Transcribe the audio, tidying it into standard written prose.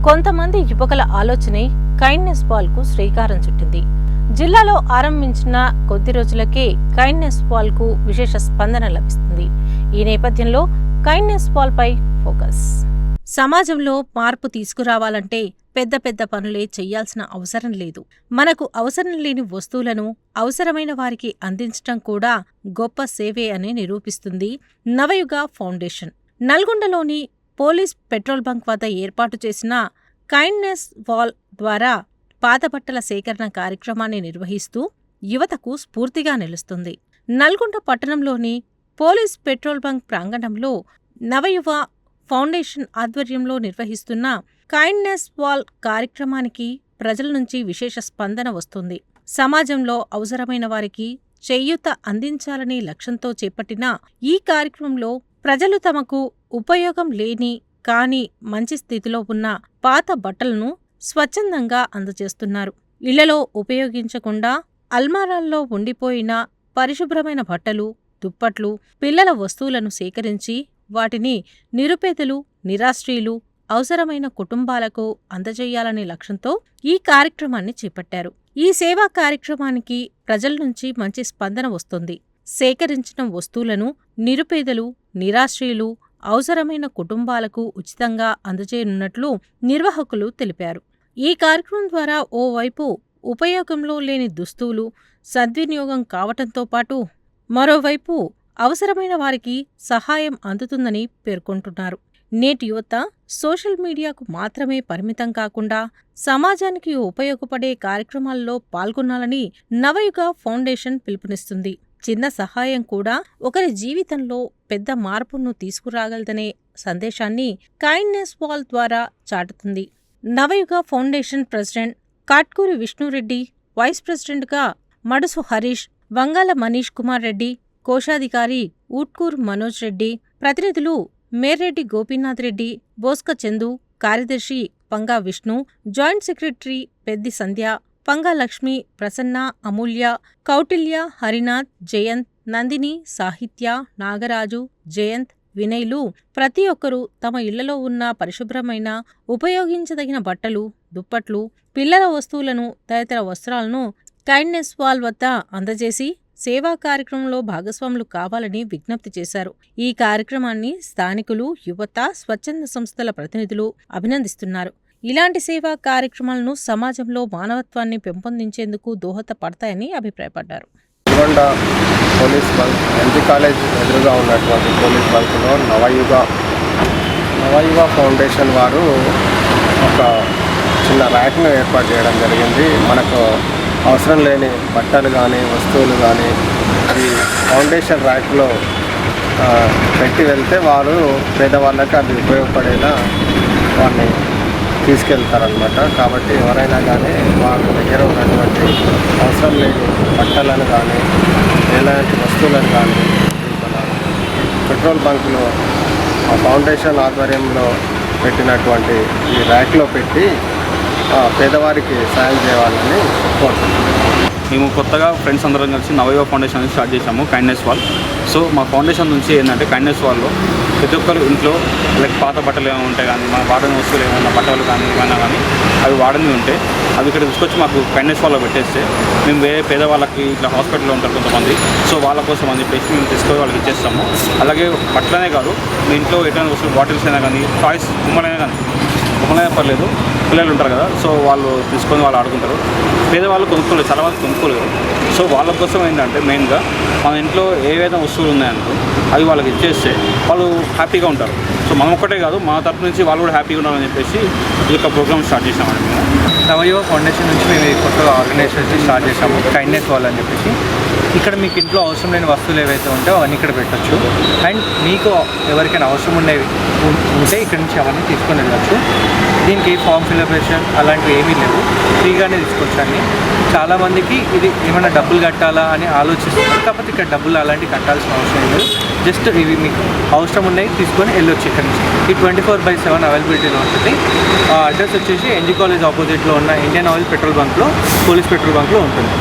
కొంతమంది యువకుల ఆలోచనే కైండ్నెస్ వాల్ కు శ్రీకారం చుట్టింది. జిల్లాలో ఆరంభించిన కొద్ది రోజులకే కైండ్నెస్ వాల్ కు విశేష స్పందన లభిస్తుంది. ఈ నేపథ్యంలో కైండ్నెస్ వాల్ పై ఫోకస్. సమాజంలో మార్పు తీసుకురావాలంటే పెద్ద పెద్ద పనులే చెయ్యాల్సిన అవసరం లేదు. మనకు అవసరం లేని వస్తువులను అవసరమైన వారికి అందించటం కూడా గొప్ప సేవే అని నిరూపిస్తుంది నవయుగ ఫౌండేషన్. నల్గొండలోని పోలీస్ పెట్రోల్ బంక్ వద్ద ఏర్పాటు చేసిన కైండ్నెస్ వాల్ ద్వారా పాత బట్టల సేకరణ కార్యక్రమాన్ని నిర్వహిస్తూ యువతకు స్ఫూర్తిగా నిలుస్తుంది. నల్గొండ పట్టణంలోని పోలీస్ పెట్రోల్ బంక్ ప్రాంగణంలో నవయువ ఫౌండేషన్ ఆధ్వర్యంలో నిర్వహిస్తున్న కైండ్నెస్ వాల్ కార్యక్రమానికి ప్రజల నుంచి విశేష స్పందన వస్తుంది. సమాజంలో అవసరమైన వారికి చేయూత అందించాలనే లక్ష్యంతో చేపట్టిన ఈ కార్యక్రమంలో ప్రజలు తమకు ఉపయోగం లేని కానీ మంచి స్థితిలో ఉన్న పాత బట్టలను స్వచ్ఛందంగా అందజేస్తున్నారు. ఇళ్లలో ఉపయోగించకుండా అల్మారాల్లో ఉండిపోయిన పరిశుభ్రమైన బట్టలు, దుప్పట్లు, పిల్లల వస్తువులను సేకరించి వాటిని నిరుపేదలు, నిరాశ్రయులు, అవసరమైన కుటుంబాలకు అందజేయాలనే లక్ష్యంతో ఈ కార్యక్రమాన్ని చేపట్టారు. ఈ సేవా కార్యక్రమానికి ప్రజల నుంచి మంచి స్పందన వస్తుంది. సేకరించిన వస్తువులను నిరుపేదలు, నిరాశ్రయులు, అవసరమైన కుటుంబాలకు ఉచితంగా అందజేయనున్నట్లు నిర్వాహకులు తెలిపారు. ఈ కార్యక్రమం ద్వారా ఓవైపు ఉపయోగంలో లేని దుస్తువులు సద్వినియోగం కావటంతో పాటు మరోవైపు అవసరమైన వారికి సహాయం అందుతుందని పేర్కొంటున్నారు. నేటి యువత సోషల్ మీడియాకు మాత్రమే పరిమితం కాకుండా సమాజానికి ఉపయోగపడే కార్యక్రమాల్లో పాల్గొనాలని నవయుగ ఫౌండేషన్ పిలుపునిస్తుంది. చిన్న సహాయం కూడా ఒకరి జీవితంలో పెద్ద మార్పును తీసుకురాగలదనే సందేశాన్ని కైండ్నెస్ వాల్ ద్వారా చాటుతుంది. నవయుగ ఫౌండేషన్ ప్రెసిడెంట్ కాట్కూరి విష్ణురెడ్డి, వైస్ ప్రెసిడెంట్గా మడుసు హరీష్, వంగాల మనీష్ కుమార్ రెడ్డి, కోశాధికారి ఊట్కూర్ మనోజ్ రెడ్డి, ప్రతినిధులు మేర్రెడ్డి గోపీనాథ్ రెడ్డి, బోస్క చందు, కార్యదర్శి పంగా విష్ణు, జాయింట్ సెక్రటరీ పెద్ది సంధ్య, పంగా లక్ష్మి, ప్రసన్న, అమూల్య, కౌటిల్య, హరినాథ్, జయంత్, నందిని, సాహిత్య, నాగరాజు, జయంత్, వినయ్లు ప్రతి ఒక్కరూ తమ ఇళ్లలో ఉన్న పరిశుభ్రమైన ఉపయోగించదగిన బట్టలు, దుప్పట్లు, పిల్లల వస్తువులను తదితర వస్త్రాలను కైండ్నెస్ వాల్ వద్ద అందజేసి సేవా కార్యక్రమంలో భాగస్వాములు కావాలని విజ్ఞప్తి చేశారు. ఈ కార్యక్రమాన్ని స్థానికులు, యువత, స్వచ్ఛంద సంస్థల ప్రతినిధులు అభినందిస్తున్నారు. ఇలాంటి సేవా కార్యక్రమాలను సమాజంలో మానవత్వాన్ని పెంపొందించేందుకు దోహదపడతాయని అభిప్రాయపడ్డారు. Nalgonda police bunk NG college ఎదురుగా ఉన్నటువంటి పోలీస్ బంక్లో నవయుగ ఫౌండేషన్ వారు ఒక చిన్న ర్యాక్ను ఏర్పాటు చేయడం జరిగింది. మనకు అవసరం లేని బట్టలు కానీ వస్తువులు కానీ ఈ ఫౌండేషన్ ర్యాక్లో పెట్టి వెళ్తే వారు పేదవాళ్ళకి అది ఉపయోగపడేలా వారిని తీసుకెళ్తారనమాట. కాబట్టి ఎవరైనా కానీ వాళ్ళ దగ్గర ఉన్నటువంటి అవసరం లేని బట్టలను కానీ ఎలాంటి వస్తువులను కానీ మన పెట్రోల్ బంకులో ఆ ఫౌండేషన్ ఆధ్వర్యంలో పెట్టినటువంటి ఈ ర్యాక్లో పెట్టి పేదవారికి సాయం చేయాలని కోరుతున్నాను. మేము కొత్తగా ఫ్రెండ్స్ అందరం కలిసి నవయుగ ఫౌండేషన్ నుంచి స్టార్ట్ చేశాము కైండ్నెస్ వాల్. సో మా ఫౌండేషన్ నుంచి ఏంటంటే కైండ్నెస్ వాల్లో ప్రతి ఒక్కరు ఇంట్లో లైక్ పాత బట్టలు ఏమైనా ఉంటాయి కానీ మన వాడని వస్తువులు ఏమైనా బట్టలు కానీ ఏమైనా కానీ అవి వాడని ఉంటే అవి ఇక్కడ తీసుకొచ్చి మాకు కైండ్నెస్ వాల్లో పెట్టేస్తే మేము వేరే పేదవాళ్ళకి ఇట్లా హాస్పిటల్లో ఉంటారు కొంతమంది, సో వాళ్ళ కోసం అని చెప్పేసి మేము తీసుకొని వాళ్ళకి ఇచ్చేస్తాము. అలాగే బట్టలనే కాదు, మీ ఇంట్లో ఎటువంటి వస్తువులు బాటిల్స్ అయినా కానీ, టాయ్స్ బొమ్మలైనా కానీ, బొమ్మలైనా పర్లేదు, పిల్లలు ఉంటారు కదా, సో వాళ్ళు తీసుకొని వాళ్ళు ఆడుకుంటారు. పేదవాళ్ళు కొనుక్కోలేదు, చాలా మంది కొనుక్కోలేరు. సో వాళ్ళ కోసం ఏంటంటే మెయిన్గా మన ఇంట్లో ఏవైనా వస్తువులు ఉన్నాయనుకో అవి వాళ్ళకి ఇచ్చేస్తే వాళ్ళు హ్యాపీగా ఉంటారు. సో మనం ఒక్కటే కాదు, మన తరపు నుంచి వాళ్ళు కూడా హ్యాపీగా ఉండాలని చెప్పేసి ఈ యొక్క ప్రోగ్రామ్ స్టార్ట్ చేసామండి. మేము నవయుగ ఫౌండేషన్ నుంచి మేము కొత్తగా ఆర్గనైజేషన్ స్టార్ట్ చేసాము కైండ్నెస్ వాల్ అని చెప్పేసి. ఇక్కడ మీకు ఇంట్లో అవసరం లేని వస్తువులు ఏవైతే ఉంటాయో అవన్నీ ఇక్కడ పెట్టచ్చు. అండ్ మీకు ఎవరికైనా అవసరం ఉండేవి ఉంటే ఇక్కడ నుంచి అవన్నీ తీసుకొని వెళ్ళచ్చు. దీనికి ఫామ్ ఫిలప్రేషన్ అలాంటివి ఏమీ లేవు, ఫ్రీగానే తీసుకోవచ్చు అన్ని. చాలామందికి ఇది ఏమైనా డబ్బులు కట్టాలా అని ఆలోచిస్తున్నారు, కాకపోతే ఇక్కడ డబ్బులు అలాంటివి కట్టాల్సిన అవసరం లేదు. జస్ట్ ఇవి మీకు అవసరం ఉన్నాయి తీసుకొని వెళ్ళొచ్చు ఇక్కడ నుంచి. ఈ 24/7 అవైలబిలిటీలో ఉంటుంది. అడ్రస్ వచ్చేసి ఎన్జీ కాలేజ్ ఆపోజిట్లో ఉన్న ఇండియన్ ఆయిల్ పెట్రోల్ బంక్లో, పోలీస్ పెట్రోల్ బంక్లో ఉంటుంది.